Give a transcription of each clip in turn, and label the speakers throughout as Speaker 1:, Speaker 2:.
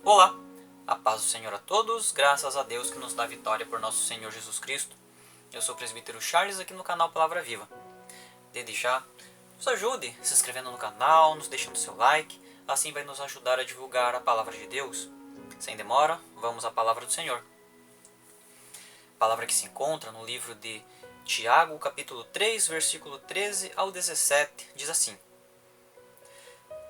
Speaker 1: Olá, a paz do Senhor a todos, graças a Deus que nos dá vitória por nosso Senhor Jesus Cristo. Eu sou o presbítero Charles aqui no canal Palavra Viva. Desde já, nos ajude se inscrevendo no canal, nos deixando seu like, assim vai nos ajudar a divulgar a Palavra de Deus. Sem demora, vamos à Palavra do Senhor. Palavra que se encontra no livro de Tiago, capítulo 3, versículo 13 ao 17, diz assim: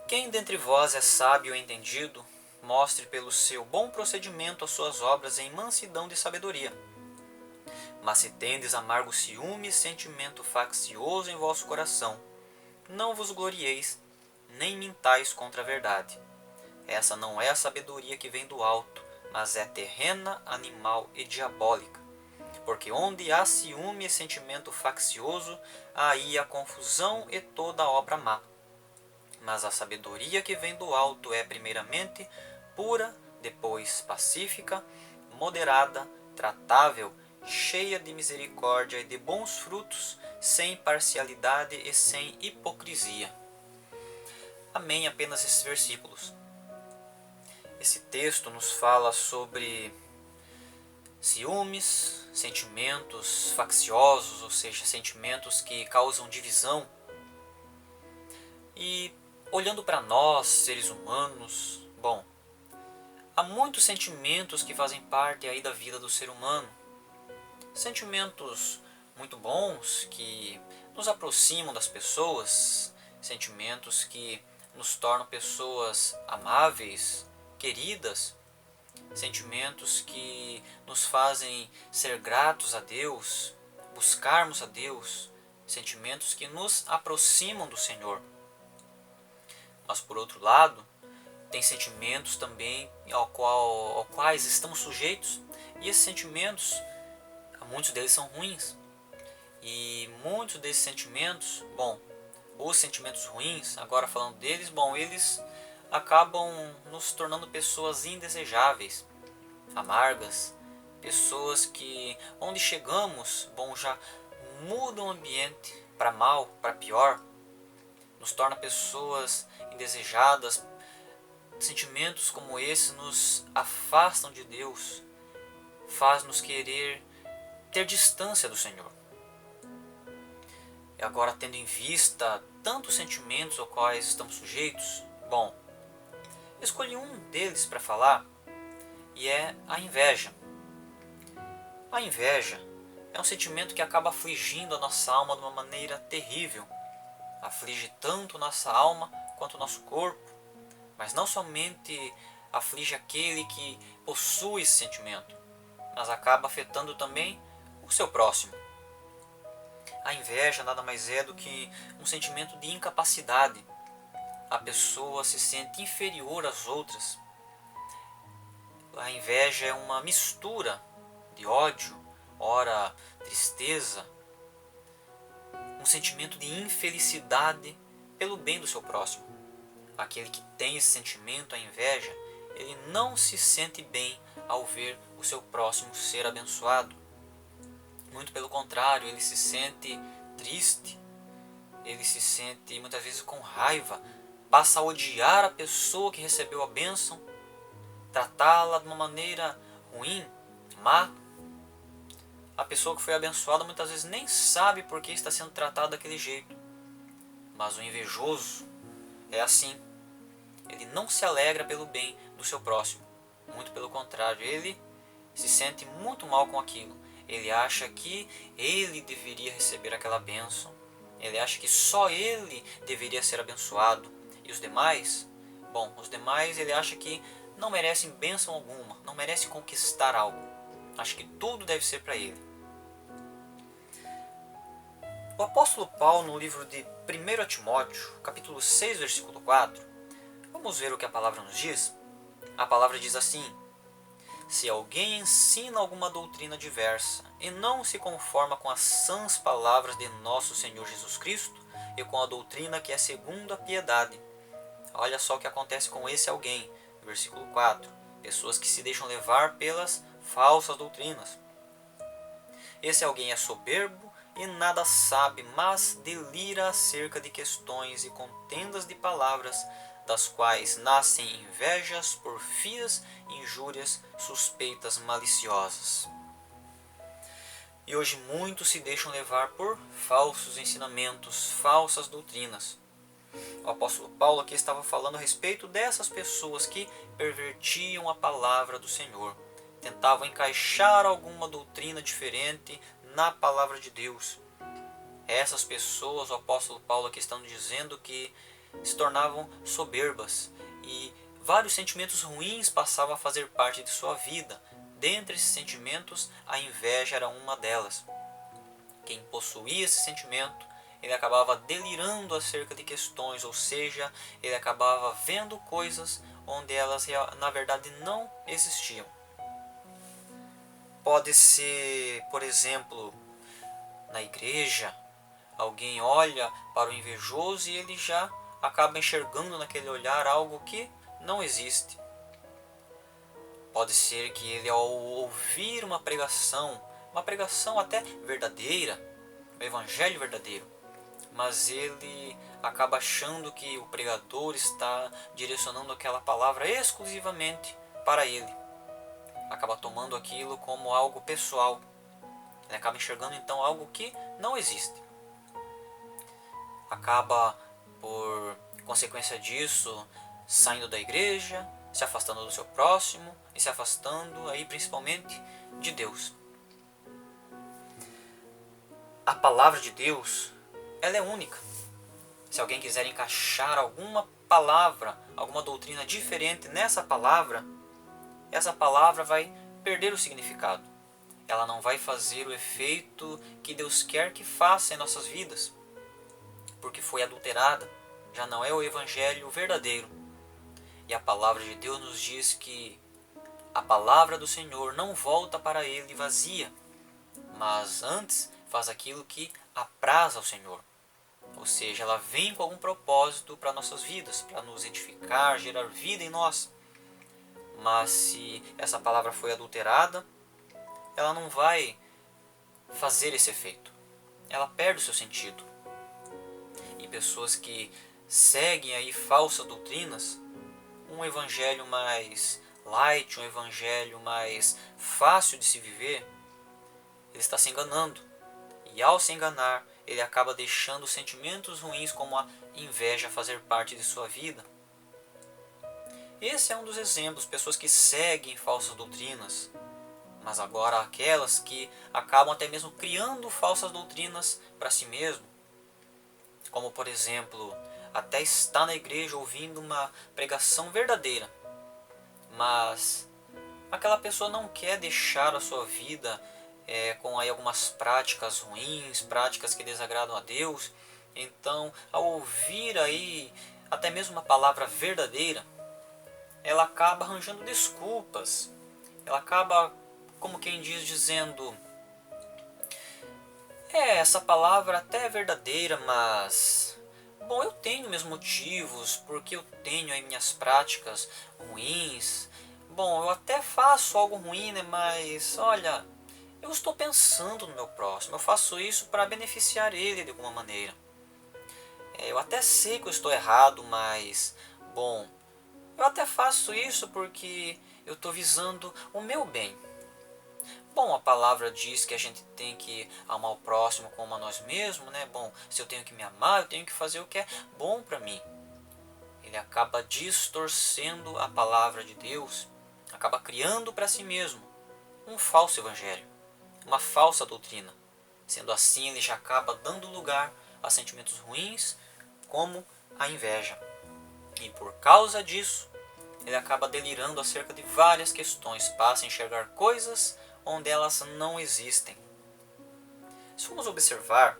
Speaker 1: Quem dentre vós é sábio e entendido, mostre pelo seu bom procedimento as suas obras em mansidão de sabedoria. Mas se tendes amargo ciúme e sentimento faccioso em vosso coração, não vos glorieis, nem mintais contra a verdade. Essa não é a sabedoria que vem do alto, mas é terrena, animal e diabólica. Porque onde há ciúme e sentimento faccioso, aí há confusão e toda obra má. Mas a sabedoria que vem do alto é primeiramente pura, depois pacífica, moderada, tratável, cheia de misericórdia e de bons frutos, sem parcialidade e sem hipocrisia. Amém. Apenas esses versículos. Esse texto nos fala sobre ciúmes, sentimentos facciosos, ou seja, sentimentos que causam divisão. E olhando para nós, seres humanos, bom, há muitos sentimentos que fazem parte aí da vida do ser humano. Sentimentos muito bons que nos aproximam das pessoas, sentimentos que nos tornam pessoas amáveis, queridas, sentimentos que nos fazem ser gratos a Deus, buscarmos a Deus, sentimentos que nos aproximam do Senhor. Mas por outro lado, tem sentimentos também ao quais estamos sujeitos, e esses sentimentos, muitos deles são ruins. E muitos desses sentimentos, bom, os sentimentos ruins, agora falando deles, bom, eles acabam nos tornando pessoas indesejáveis, amargas, pessoas que onde chegamos, bom, já mudam o ambiente para mal, para pior, nos torna pessoas indesejadas. Sentimentos como esse nos afastam de Deus, faz-nos querer ter distância do Senhor. E agora, tendo em vista tantos sentimentos aos quais estamos sujeitos, bom, escolhi um deles para falar, e é a inveja. A inveja é um sentimento que acaba afligindo a nossa alma de uma maneira terrível. Aflige tanto nossa alma quanto o nosso corpo, mas não somente aflige aquele que possui esse sentimento, mas acaba afetando também o seu próximo. A inveja nada mais é do que um sentimento de incapacidade. A pessoa se sente inferior às outras. A inveja é uma mistura de ódio, ora tristeza, um sentimento de infelicidade pelo bem do seu próximo. Aquele que tem esse sentimento, a inveja, ele não se sente bem ao ver o seu próximo ser abençoado. Muito pelo contrário, ele se sente triste, ele se sente muitas vezes com raiva, passa a odiar a pessoa que recebeu a bênção, tratá-la de uma maneira ruim, má. A pessoa que foi abençoada muitas vezes nem sabe por que está sendo tratada daquele jeito. Mas o invejoso é assim. Ele não se alegra pelo bem do seu próximo. Muito pelo contrário, ele se sente muito mal com aquilo. Ele acha que ele deveria receber aquela bênção. Ele acha que só ele deveria ser abençoado. E os demais? Bom, os demais ele acha que não merecem bênção alguma, não merecem conquistar algo. Acha que tudo deve ser para ele. O apóstolo Paulo, no livro de 1 Timóteo, capítulo 6, versículo 4, vamos ver o que a palavra nos diz? A palavra diz assim: Se alguém ensina alguma doutrina diversa e não se conforma com as sãs palavras de nosso Senhor Jesus Cristo e com a doutrina que é segundo a piedade. Olha só o que acontece com esse alguém. Versículo 4. Pessoas que se deixam levar pelas falsas doutrinas. Esse alguém é soberbo e nada sabe, mas delira acerca de questões e contendas de palavras, das quais nascem invejas, porfias, injúrias, suspeitas maliciosas. E hoje muitos se deixam levar por falsos ensinamentos, falsas doutrinas. O apóstolo Paulo aqui estava falando a respeito dessas pessoas que pervertiam a palavra do Senhor, tentavam encaixar alguma doutrina diferente na palavra de Deus. Essas pessoas, o apóstolo Paulo aqui está dizendo que se tornavam soberbas e vários sentimentos ruins passavam a fazer parte de sua vida. Dentre esses sentimentos, a inveja era uma delas. Quem possuía esse sentimento, ele acabava delirando acerca de questões, ou seja, ele acabava vendo coisas onde elas na verdade não existiam. Pode ser, por exemplo, na igreja, alguém olha para o invejoso e ele já acaba enxergando naquele olhar algo que não existe. Pode ser que ele, ao ouvir uma pregação até verdadeira, o evangelho verdadeiro, mas ele acaba achando que o pregador está direcionando aquela palavra exclusivamente para ele. Acaba tomando aquilo como algo pessoal. Ele acaba enxergando então algo que não existe. Acaba, por consequência disso, saindo da igreja, se afastando do seu próximo e se afastando aí principalmente de Deus. A palavra de Deus, ela é única. Se alguém quiser encaixar alguma palavra, alguma doutrina diferente nessa palavra, essa palavra vai perder o significado. Ela não vai fazer o efeito que Deus quer que faça em nossas vidas, porque foi adulterada, já não é o evangelho verdadeiro. E a palavra de Deus nos diz que a palavra do Senhor não volta para ele vazia, mas antes faz aquilo que apraz ao Senhor. Ou seja, ela vem com algum propósito para nossas vidas, para nos edificar, gerar vida em nós. Mas se essa palavra foi adulterada, ela não vai fazer esse efeito. Ela perde o seu sentido. E pessoas que seguem aí falsas doutrinas, um evangelho mais light, um evangelho mais fácil de se viver, ele está se enganando. E ao se enganar, ele acaba deixando sentimentos ruins como a inveja fazer parte de sua vida. Esse é um dos exemplos, pessoas que seguem falsas doutrinas, mas agora aquelas que acabam até mesmo criando falsas doutrinas para si mesmo. Como por exemplo, até está na igreja ouvindo uma pregação verdadeira, mas aquela pessoa não quer deixar a sua vida com aí algumas práticas ruins, práticas que desagradam a Deus. Então, ao ouvir aí até mesmo uma palavra verdadeira, ela acaba arranjando desculpas. Ela acaba, como quem diz, dizendo: essa palavra até é verdadeira, mas bom, eu tenho meus motivos, porque eu tenho aí minhas práticas ruins. Bom, eu até faço algo ruim, né? Mas olha, eu estou pensando no meu próximo. Eu faço isso para beneficiar ele de alguma maneira. Eu até sei que eu estou errado, mas bom, eu até faço isso porque eu estou visando o meu bem. Bom, a palavra diz que a gente tem que amar o próximo como a nós mesmos, né? Bom, se eu tenho que me amar, eu tenho que fazer o que é bom para mim. Ele acaba distorcendo a palavra de Deus, acaba criando para si mesmo um falso evangelho, uma falsa doutrina. Sendo assim, ele já acaba dando lugar a sentimentos ruins, como a inveja. E por causa disso, ele acaba delirando acerca de várias questões, passa a enxergar coisas onde elas não existem. Se formos observar,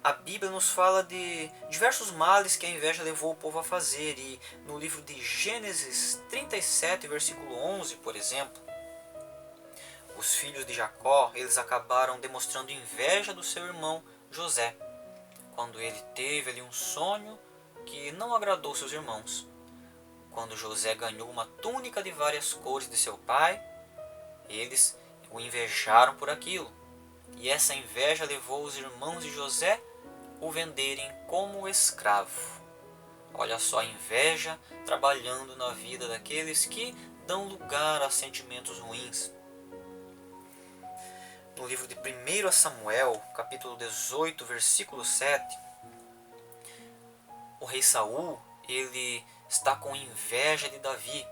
Speaker 1: a Bíblia nos fala de diversos males que a inveja levou o povo a fazer. E no livro de Gênesis 37, versículo 11, por exemplo, os filhos de Jacó, eles acabaram demonstrando inveja do seu irmão José, quando ele teve ali um sonho que não agradou seus irmãos. Quando José ganhou uma túnica de várias cores de seu pai, eles o invejaram por aquilo. e essa inveja levou os irmãos de José o venderem como escravo. Olha só a inveja trabalhando na vida daqueles que dão lugar a sentimentos ruins. No livro de 1 Samuel, capítulo 18, versículo 7, o rei Saul, ele está com inveja de Davi,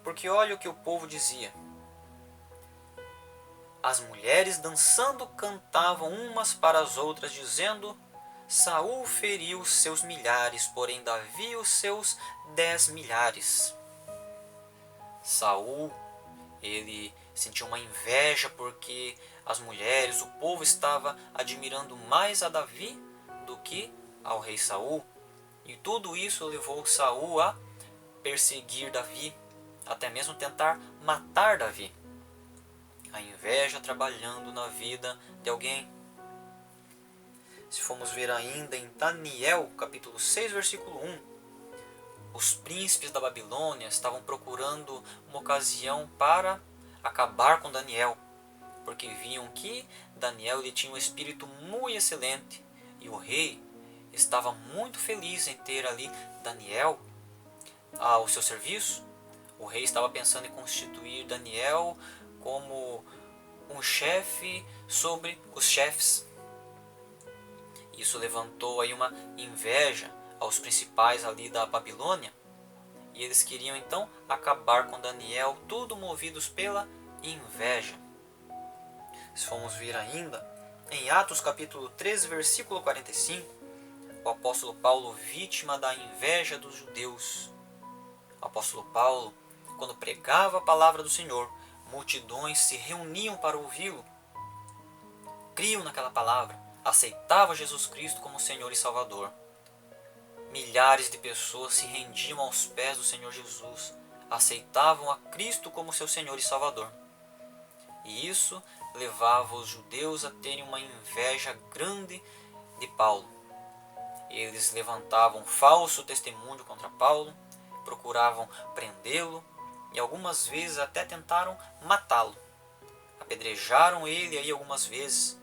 Speaker 1: porque olha o que o povo dizia. As mulheres dançando cantavam umas para as outras, dizendo: Saul feriu seus milhares, porém Davi os seus 10 milhares. Saul, ele sentiu uma inveja porque as mulheres, o povo estava admirando mais a Davi do que ao rei Saul. E tudo isso levou Saul a perseguir Davi, até mesmo tentar matar Davi. A inveja trabalhando na vida de alguém. Se formos ver ainda em Daniel, capítulo 6, versículo 1, os príncipes da Babilônia estavam procurando uma ocasião para acabar com Daniel, porque viam que Daniel ele tinha um espírito muito excelente e o rei estava muito feliz em ter ali Daniel ao seu serviço. O rei estava pensando em constituir Daniel como um chefe sobre os chefes. Isso levantou aí uma inveja aos principais ali da Babilônia, e eles queriam então acabar com Daniel, tudo movidos pela inveja. Se formos ver ainda em Atos capítulo 13, versículo 45, o apóstolo Paulo, vítima da inveja dos judeus. O apóstolo Paulo, quando pregava a palavra do Senhor, multidões se reuniam para ouvi-lo, criam naquela palavra, aceitavam Jesus Cristo como Senhor e Salvador. Milhares de pessoas se rendiam aos pés do Senhor Jesus, aceitavam a Cristo como seu Senhor e Salvador. E isso levava os judeus a terem uma inveja grande de Paulo. Eles levantavam falso testemunho contra Paulo, procuravam prendê-lo e algumas vezes até tentaram matá-lo. Apedrejaram ele aí algumas vezes.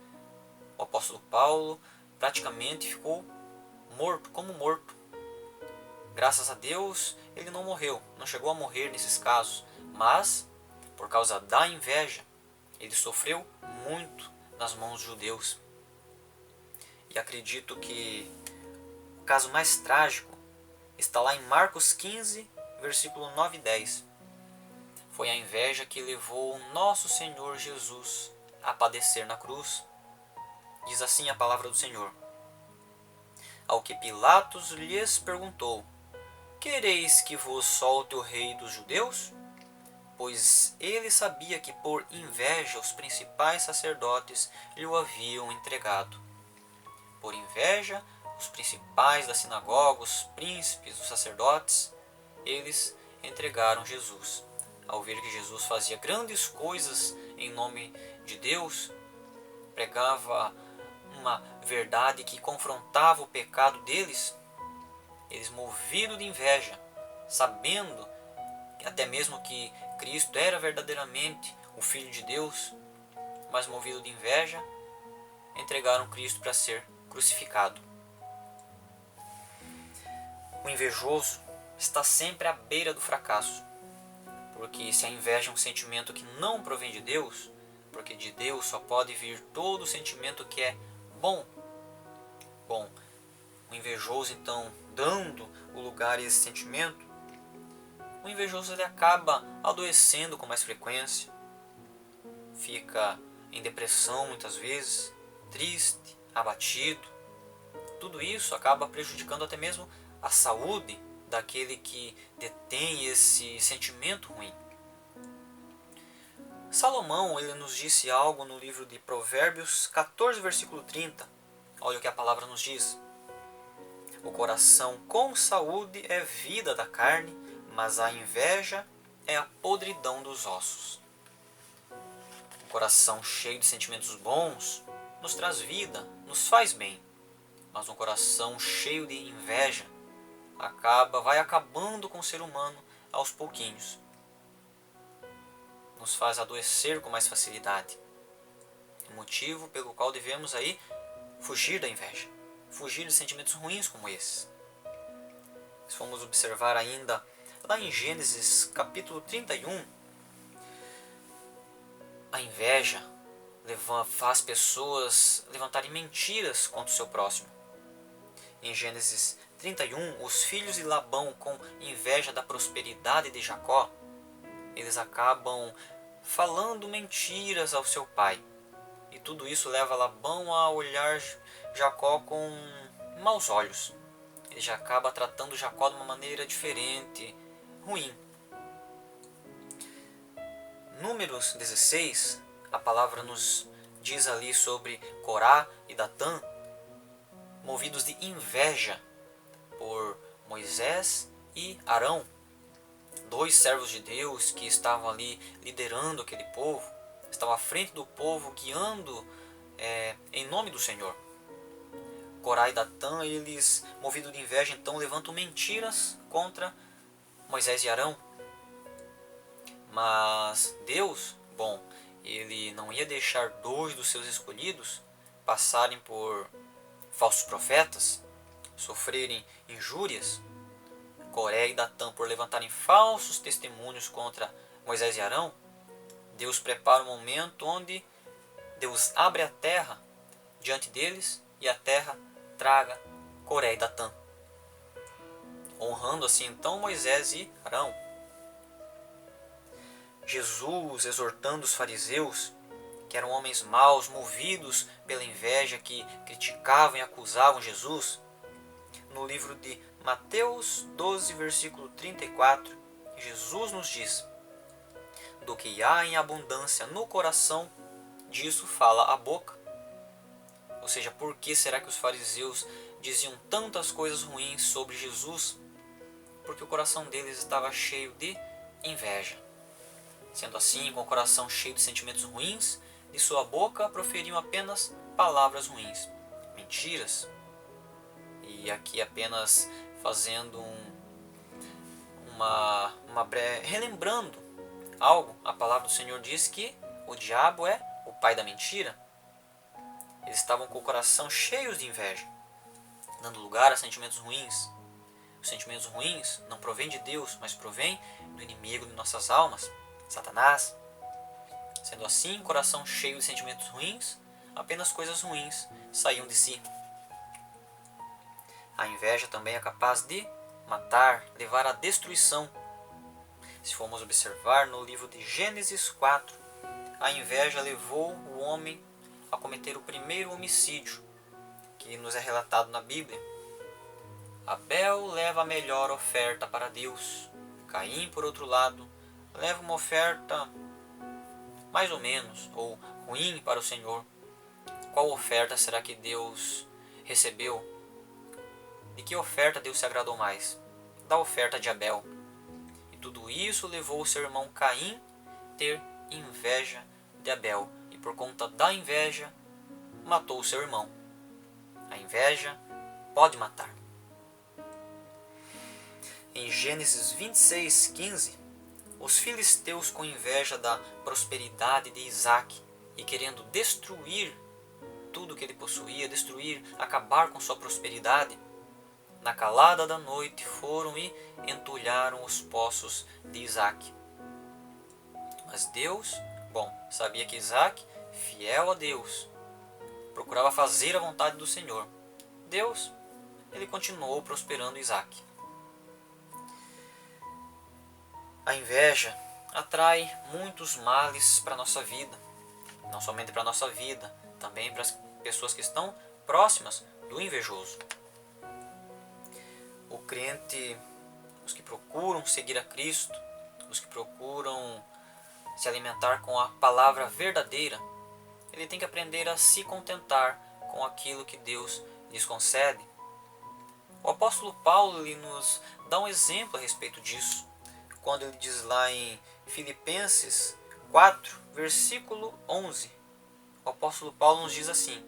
Speaker 1: O apóstolo Paulo praticamente ficou morto, como morto. Graças a Deus ele não morreu, não chegou a morrer nesses casos, mas por causa da inveja ele sofreu muito nas mãos dos judeus. E acredito que o caso mais trágico está lá em Marcos 15, versículo 9 e 10. Foi a inveja que levou o nosso Senhor Jesus a padecer na cruz. Diz assim a palavra do Senhor. Ao que Pilatos lhes perguntou: Quereis que vos solte o rei dos judeus? Pois ele sabia que por inveja os principais sacerdotes lhe o haviam entregado. Por inveja, os principais da sinagoga, os príncipes, os sacerdotes, eles entregaram Jesus. Ao ver que Jesus fazia grandes coisas em nome de Deus, pregava uma verdade que confrontava o pecado deles, eles, movidos de inveja, sabendo até mesmo que Cristo era verdadeiramente o Filho de Deus, mas movido de inveja, entregaram Cristo para ser crucificado. O invejoso está sempre à beira do fracasso, porque se a inveja é um sentimento que não provém de Deus, porque de Deus só pode vir todo sentimento que é bom. Bom, o invejoso então, dando o lugar a esse sentimento, o invejoso ele acaba adoecendo com mais frequência, fica em depressão muitas vezes, triste, abatido. Tudo isso acaba prejudicando até mesmo a saúde daquele que detém esse sentimento ruim. Salomão ele nos disse algo no livro de Provérbios 14, versículo 30. Olha o que a palavra nos diz. O coração com saúde é vida da carne, mas a inveja é a podridão dos ossos. O coração cheio de sentimentos bons nos traz vida, nos faz bem. Mas um coração cheio de inveja vai acabando com o ser humano aos pouquinhos. Nos faz adoecer com mais facilidade. motivo pelo qual devemos aí fugir da inveja, fugir de sentimentos ruins como esses. Se formos observar ainda lá em Gênesis capítulo 31, a inveja faz pessoas levantarem mentiras contra o seu próximo. Em Gênesis 31, os filhos de Labão, com inveja da prosperidade de Jacó, eles acabam falando mentiras ao seu pai. E tudo isso leva Labão a olhar Jacó com maus olhos. Ele já acaba tratando Jacó de uma maneira diferente, ruim. Números 16, a palavra nos diz ali sobre Corá e Datã, movidos de inveja por Moisés e Arão, dois servos de Deus que estavam ali liderando aquele povo, estavam à frente do povo, guiando em nome do Senhor. Corá e Datã, eles, movidos de inveja, então levantam mentiras contra Moisés e Arão. Mas Deus, ele não ia deixar dois dos seus escolhidos passarem por falsos profetas, sofrerem injúrias. Coré e Datã, por levantarem falsos testemunhos contra Moisés e Arão, Deus prepara um momento onde Deus abre a terra diante deles e a terra traga Coré e Datã, honrando assim então Moisés e Arão. Jesus exortando os fariseus, que eram homens maus, movidos pela inveja, que criticavam e acusavam Jesus, no livro de Mateus 12, versículo 34, Jesus nos diz: do que há em abundância no coração, disso fala a boca. Ou seja, por que será que os fariseus diziam tantas coisas ruins sobre Jesus? Porque o coração deles estava cheio de inveja. Sendo assim, com o coração cheio de sentimentos ruins, de sua boca proferiam apenas palavras ruins, mentiras. E aqui apenas fazendo relembrando algo, a palavra do Senhor diz que o diabo é o pai da mentira. Eles estavam com o coração cheio de inveja, dando lugar a sentimentos ruins. Os sentimentos ruins não provêm de Deus, mas provêm do inimigo de nossas almas, Satanás. Sendo assim, coração cheio de sentimentos ruins, apenas coisas ruins saíam de si. A inveja também é capaz de matar, levar à destruição. Se formos observar no livro de Gênesis 4, a inveja levou o homem a cometer o primeiro homicídio, que nos é relatado na Bíblia. Abel leva a melhor oferta para Deus. Caim, por outro lado, leva uma oferta mais ou menos, ou ruim para o Senhor. Qual oferta será que Deus recebeu? De que oferta Deus se agradou mais? Da oferta de Abel. E tudo isso levou o seu irmão Caim a ter inveja de Abel. E por conta da inveja, matou o seu irmão. A inveja pode matar. Em Gênesis 26:15, os filisteus, com inveja da prosperidade de Isaac e querendo destruir tudo que ele possuía, acabar com sua prosperidade, na calada da noite foram e entulharam os poços de Isaac. Mas Deus, sabia que Isaac, fiel a Deus, procurava fazer a vontade do Senhor. Deus, ele continuou prosperando Isaac. A inveja atrai muitos males para a nossa vida. Não somente para a nossa vida, também para as pessoas que estão próximas do invejoso. O crente, os que procuram seguir a Cristo, os que procuram se alimentar com a palavra verdadeira, ele tem que aprender a se contentar com aquilo que Deus lhes concede. O apóstolo Paulo ele nos dá um exemplo a respeito disso, quando ele diz lá em Filipenses 4, versículo 11. O apóstolo Paulo nos diz assim: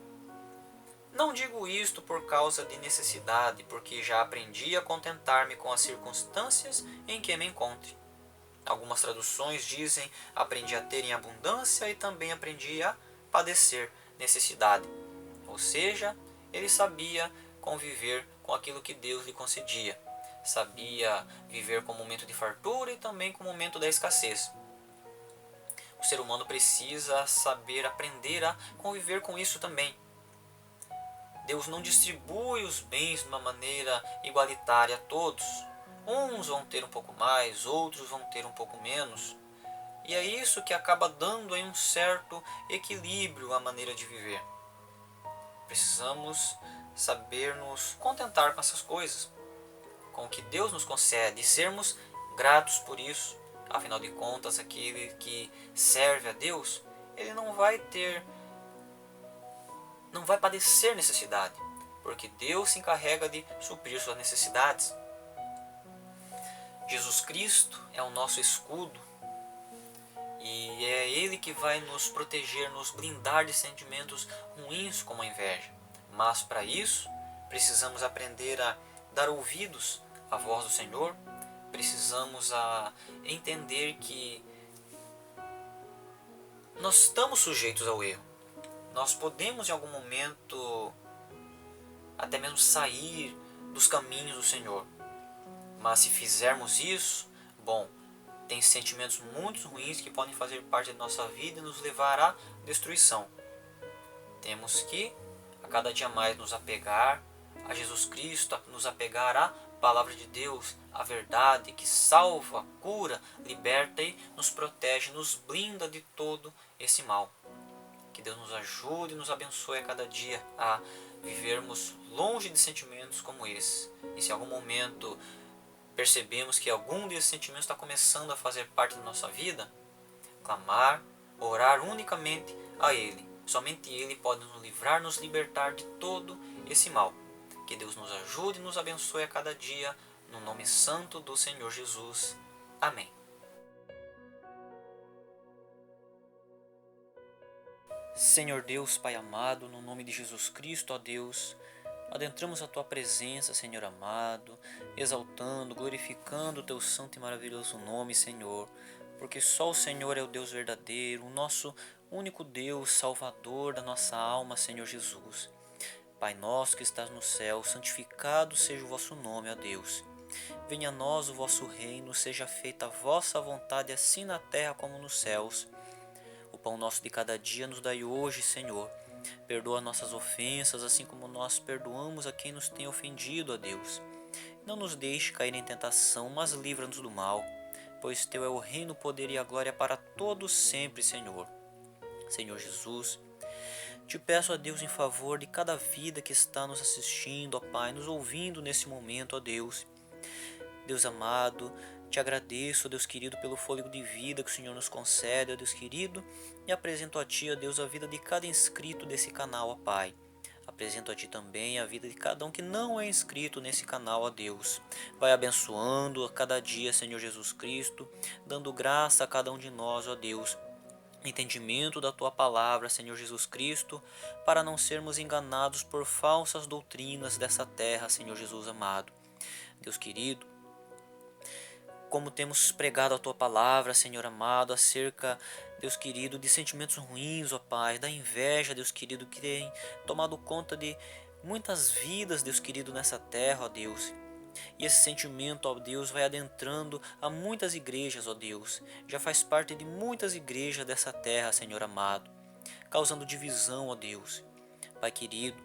Speaker 1: não digo isto por causa de necessidade, porque já aprendi a contentar-me com as circunstâncias em que me encontre. Algumas traduções dizem: aprendi a ter em abundância e também aprendi a padecer necessidade. Ou seja, ele sabia conviver com aquilo que Deus lhe concedia. Sabia viver com o momento de fartura e também com o momento da escassez. O ser humano precisa saber aprender a conviver com isso também. Deus não distribui os bens de uma maneira igualitária a todos. Uns vão ter um pouco mais, outros vão ter um pouco menos. E é isso que acaba dando aí um certo equilíbrio à maneira de viver. Precisamos saber nos contentar com essas coisas, com o que Deus nos concede, e sermos gratos por isso. Afinal de contas, aquele que serve a Deus, ele não vai padecer necessidade, porque Deus se encarrega de suprir suas necessidades. Jesus Cristo é o nosso escudo, e é Ele que vai nos proteger, nos blindar de sentimentos ruins como a inveja. Mas para isso, precisamos aprender a dar ouvidos à voz do Senhor, precisamos entender que nós estamos sujeitos ao erro. Nós podemos em algum momento até mesmo sair dos caminhos do Senhor. Mas se fizermos isso, tem sentimentos muito ruins que podem fazer parte da nossa vida e nos levar à destruição. Temos que a cada dia mais nos apegar a Jesus Cristo, nos apegar à Palavra de Deus, a verdade que salva, cura, liberta e nos protege, nos blinda de todo esse mal. Que Deus nos ajude e nos abençoe a cada dia a vivermos longe de sentimentos como esse. E se em algum momento percebemos que algum desses sentimentos está começando a fazer parte da nossa vida, clamar, orar unicamente a Ele. Somente Ele pode nos livrar, nos libertar de todo esse mal. Que Deus nos ajude e nos abençoe a cada dia, no nome santo do Senhor Jesus. Amém. Senhor Deus, Pai amado, no nome de Jesus Cristo, ó Deus, adentramos a Tua presença, Senhor amado, exaltando, glorificando o Teu santo e maravilhoso nome, Senhor, porque só o Senhor é o Deus verdadeiro, o nosso único Deus, Salvador da nossa alma, Senhor Jesus. Pai nosso que estás no céu, santificado seja o vosso nome, ó Deus. Venha a nós o vosso reino, seja feita a vossa vontade, assim na terra como nos céus. O pão nosso de cada dia nos dai hoje, Senhor. Perdoa nossas ofensas, assim como nós perdoamos a quem nos tem ofendido, ó Deus. Não nos deixe cair em tentação, mas livra-nos do mal, pois Teu é o reino, o poder e a glória para todos sempre, Senhor. Senhor Jesus, Te peço a Deus em favor de cada vida que está nos assistindo, ó Pai, nos ouvindo nesse momento, ó Deus. Deus amado, Te agradeço, ó Deus querido, pelo fôlego de vida que o Senhor nos concede, ó Deus querido, e apresento a Ti, ó Deus, a vida de cada inscrito desse canal, ó Pai. Apresento a Ti também a vida de cada um que não é inscrito nesse canal, ó Deus. Vai abençoando a cada dia, Senhor Jesus Cristo, dando graça a cada um de nós, ó Deus. Entendimento da Tua palavra, Senhor Jesus Cristo, para não sermos enganados por falsas doutrinas dessa terra, Senhor Jesus amado. Deus querido, como temos pregado a Tua palavra, Senhor amado, acerca, Deus querido, de sentimentos ruins, ó Pai, da inveja, Deus querido, que tem tomado conta de muitas vidas, Deus querido, nessa terra, ó Deus. E esse sentimento, ó Deus, vai adentrando a muitas igrejas, ó Deus. Já faz parte de muitas igrejas dessa terra, Senhor amado, causando divisão, ó Deus. Pai querido,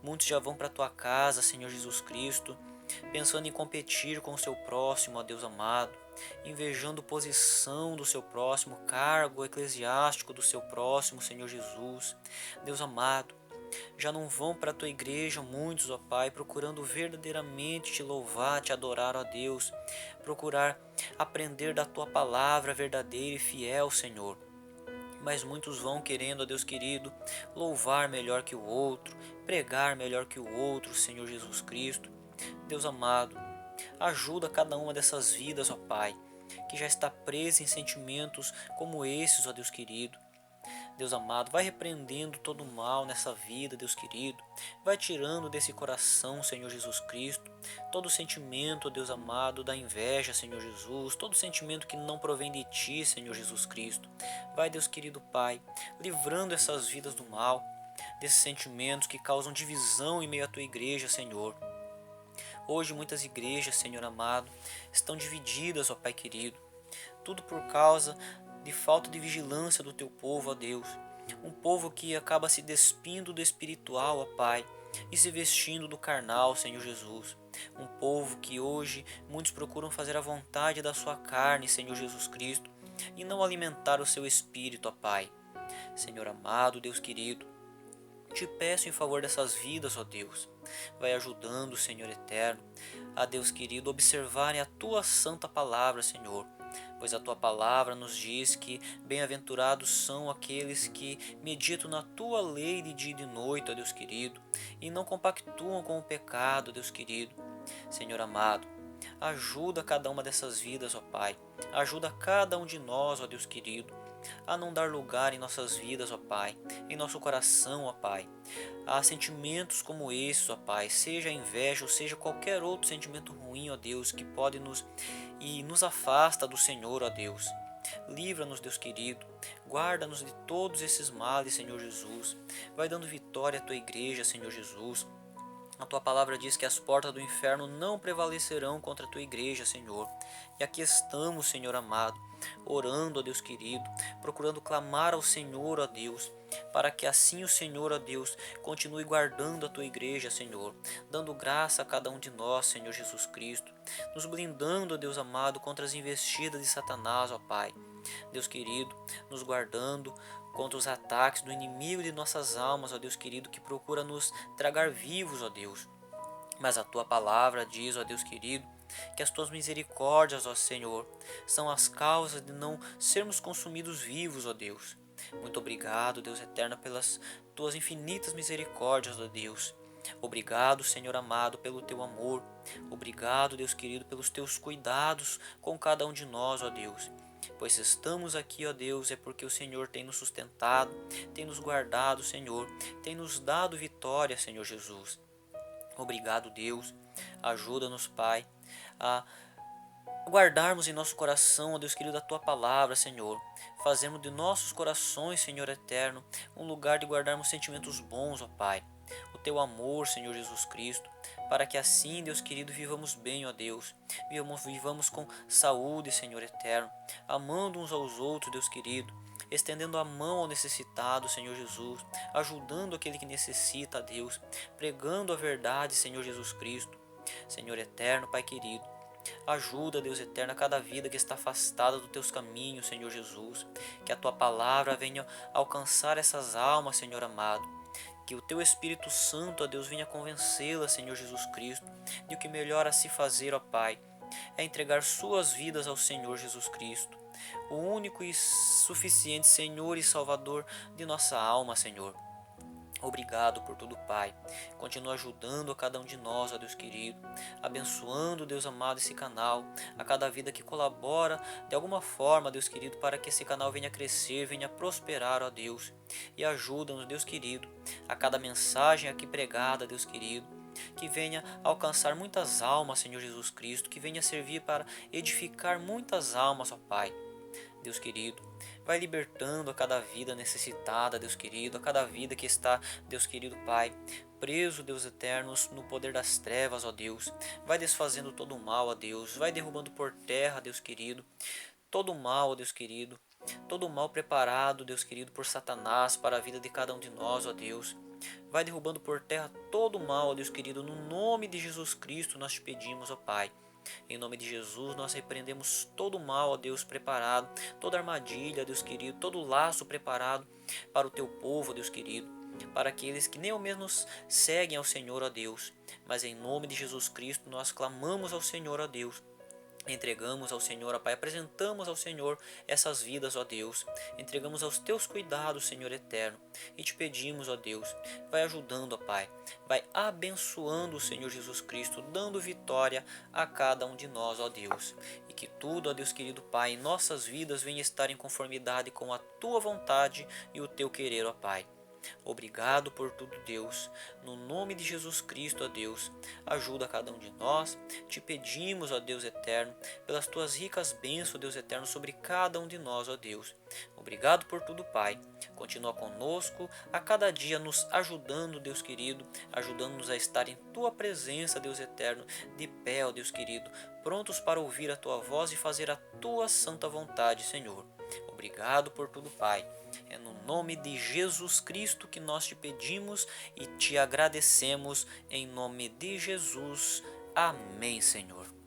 Speaker 1: muitos já vão para a Tua casa, Senhor Jesus Cristo, pensando em competir com o seu próximo, ó Deus amado, invejando posição do seu próximo, cargo eclesiástico do seu próximo, Senhor Jesus. Deus amado, já não vão para a Tua igreja muitos, ó Pai, procurando verdadeiramente Te louvar, Te adorar, ó Deus, procurar aprender da Tua palavra verdadeira e fiel, Senhor. Mas muitos vão querendo, ó Deus querido, louvar melhor que o outro, pregar melhor que o outro, Senhor Jesus Cristo. Deus amado, ajuda cada uma dessas vidas, ó Pai, que já está presa em sentimentos como esses, ó Deus querido. Deus amado, vai repreendendo todo o mal nessa vida, Deus querido. Vai tirando desse coração, Senhor Jesus Cristo, todo sentimento, Deus amado, da inveja, Senhor Jesus, todo sentimento que não provém de Ti, Senhor Jesus Cristo. Vai, Deus querido Pai, livrando essas vidas do mal. desses sentimentos que causam divisão em meio à tua igreja, Senhor. Hoje muitas igrejas, Senhor amado, estão divididas, ó Pai querido. Tudo por causa de falta de vigilância do teu povo, ó Deus. Um povo que acaba se despindo do espiritual, ó Pai, e se vestindo do carnal, Senhor Jesus. Um povo que hoje muitos procuram fazer a vontade da sua carne, Senhor Jesus Cristo, e não alimentar o seu espírito, ó Pai. Senhor amado, Deus querido, te peço em favor dessas vidas, ó Deus. Vai ajudando, Senhor eterno, a Deus querido, observarem a tua santa palavra, Senhor. Pois a tua palavra nos diz que bem-aventurados são aqueles que meditam na tua lei de dia e de noite, ó Deus querido, e não compactuam com o pecado, Deus querido. Senhor amado, ajuda cada uma dessas vidas, ó Pai. Ajuda cada um de nós, ó Deus querido, a não dar lugar em nossas vidas, ó Pai, em nosso coração, ó Pai, a sentimentos como esses, ó Pai, seja a inveja ou seja qualquer outro sentimento ruim, ó Deus, que pode nos afasta do Senhor, ó Deus. Livra-nos, Deus querido, guarda-nos de todos esses males, Senhor Jesus. Vai dando vitória à tua igreja, Senhor Jesus. A tua palavra diz que as portas do inferno não prevalecerão contra a tua igreja, Senhor. E aqui estamos, Senhor amado, orando, ó Deus querido, procurando clamar ao Senhor, ó Deus, para que assim o Senhor, ó Deus, continue guardando a tua igreja, Senhor, dando graça a cada um de nós, Senhor Jesus Cristo, nos blindando, ó Deus amado, contra as investidas de Satanás, ó Pai. Deus querido, nos guardando contra os ataques do inimigo de nossas almas, ó Deus querido, que procura nos tragar vivos, ó Deus. Mas a tua palavra diz, ó Deus querido, que as tuas misericórdias, ó Senhor, são as causas de não sermos consumidos vivos, ó Deus. Muito obrigado, Deus eterno, pelas tuas infinitas misericórdias, ó Deus. Obrigado, Senhor amado, pelo teu amor. Obrigado, Deus querido, pelos teus cuidados com cada um de nós, ó Deus. Pois se estamos aqui, ó Deus, é porque o Senhor tem nos sustentado, tem nos guardado, Senhor, tem nos dado vitória, Senhor Jesus. Obrigado, Deus. Ajuda-nos, Pai, a guardarmos em nosso coração, ó Deus querido, a tua palavra, Senhor. Fazemos de nossos corações, Senhor eterno, um lugar de guardarmos sentimentos bons, ó Pai. O teu amor, Senhor Jesus Cristo, para que assim, Deus querido, vivamos bem, ó Deus. Vivamos com saúde, Senhor eterno, amando uns aos outros, Deus querido, estendendo a mão ao necessitado, Senhor Jesus, ajudando aquele que necessita, Deus, pregando a verdade, Senhor Jesus Cristo. Senhor eterno, Pai querido, ajuda, Deus eterno, a cada vida que está afastada dos teus caminhos, Senhor Jesus. Que a tua palavra venha alcançar essas almas, Senhor amado. Que o teu Espírito Santo, ó Deus, venha convencê-las, Senhor Jesus Cristo, de o que melhor a se fazer, ó Pai, é entregar suas vidas ao Senhor Jesus Cristo, o único e suficiente Senhor e Salvador de nossa alma, Senhor. Obrigado por tudo, Pai. Continua ajudando a cada um de nós, ó Deus querido. Abençoando, Deus amado, esse canal. A cada vida que colabora de alguma forma, Deus querido, para que esse canal venha crescer, venha prosperar, ó Deus. E ajuda-nos, Deus querido, a cada mensagem aqui pregada, Deus querido, que venha alcançar muitas almas, Senhor Jesus Cristo. Que venha servir para edificar muitas almas, ó Pai. Deus querido, vai libertando a cada vida necessitada, Deus querido, a cada vida que está, Deus querido Pai, preso, Deus eterno, no poder das trevas, ó Deus. Vai desfazendo todo o mal, ó Deus, vai derrubando por terra, Deus querido, todo o mal, ó Deus querido, todo o mal preparado, Deus querido, por Satanás para a vida de cada um de nós, ó Deus. Vai derrubando por terra todo o mal, ó Deus querido, no nome de Jesus Cristo nós te pedimos, ó Pai. Em nome de Jesus nós repreendemos todo o mal, ó Deus, preparado, toda armadilha, Deus querido, todo laço preparado para o teu povo, ó Deus querido, para aqueles que nem ao menos seguem ao Senhor, ó Deus. Mas em nome de Jesus Cristo nós clamamos ao Senhor, ó Deus. Entregamos ao Senhor, ó Pai, apresentamos ao Senhor essas vidas, ó Deus. Entregamos aos teus cuidados, Senhor eterno. E te pedimos, ó Deus, vai ajudando, ó Pai. Vai abençoando o Senhor Jesus Cristo, dando vitória a cada um de nós, ó Deus. E que tudo, ó Deus querido Pai, em nossas vidas venha estar em conformidade com a tua vontade e o teu querer, ó Pai. Obrigado por tudo, Deus. No nome de Jesus Cristo, ó Deus, ajuda cada um de nós. Te pedimos, ó Deus eterno, pelas tuas ricas bênçãos, Deus eterno, sobre cada um de nós, ó Deus. Obrigado por tudo, Pai. Continua conosco a cada dia, nos ajudando, Deus querido, ajudando-nos a estar em tua presença, Deus eterno, de pé, ó Deus querido, prontos para ouvir a tua voz e fazer a tua santa vontade, Senhor. Obrigado por tudo, Pai. É no nome de Jesus Cristo que nós te pedimos e te agradecemos, em nome de Jesus. Amém, Senhor.